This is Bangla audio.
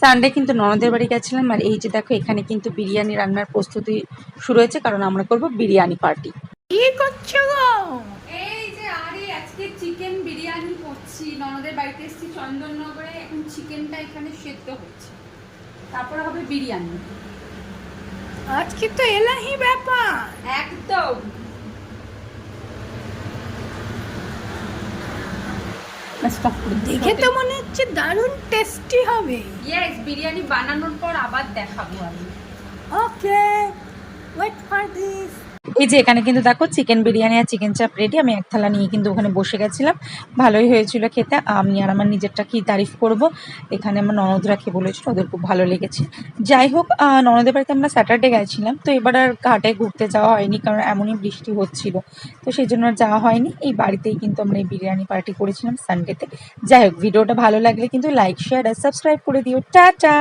সানডে কিন্তু ননদের বাড়ি গেছিলাম, আর এই যে দেখো এখানে কিন্তু বিরিয়ানি রান্নার প্রস্তুতি শুরু হয়েছে, কারণ আমরা করব বিরিয়ানি পার্টি। কি করছো গো? এই যে আরে আজকে চিকেন বিরিয়ানি করছি, ননদের বাড়িতে এসেছি চন্দননগরে, এখন চিকেনটা এখানে সেদ্ধ হচ্ছে, তারপরে হবে বিরিয়ানি। আজকে তো এলাহি ব্যাপার। একদম। দেখে তো মনে হচ্ছে দারুণ টেস্টি হবে। ইয়েস, বিরিয়ানি বানানোর পর আবার দেখাবো আমি। ওকে, ওয়েট ফর দিস। এই যে এখানে কিন্তু দেখো চিকেন বিরিয়ানি আর চিকেন চাপ রেডি। আমি এক থালা নিয়ে কিন্তু ওখানে বসে গেছিলাম, ভালোই হয়েছিল খেতে। আমি আর আমার নিজেরটা কি তারিফ করব, এখানে আমার ননদরা খেয়ে বলেছিল ওদের খুব ভালো লেগেছে। যাই হোক, ননদের বাড়িতে আমরা স্যাটারডে গেছিলাম, তো এবার আর ঘাটে ঘুরতে যাওয়া হয়নি, কারণ এমনই বৃষ্টি হচ্ছিল, তো সেই জন্য আর যাওয়া হয়নি। এই বাড়িতেই কিন্তু আমরা এই বিরিয়ানি পার্টি করেছিলাম সানডেতে। যাই হোক, ভিডিওটা ভালো লাগলে কিন্তু লাইক, শেয়ার আর সাবস্ক্রাইব করে দিও। টাটা।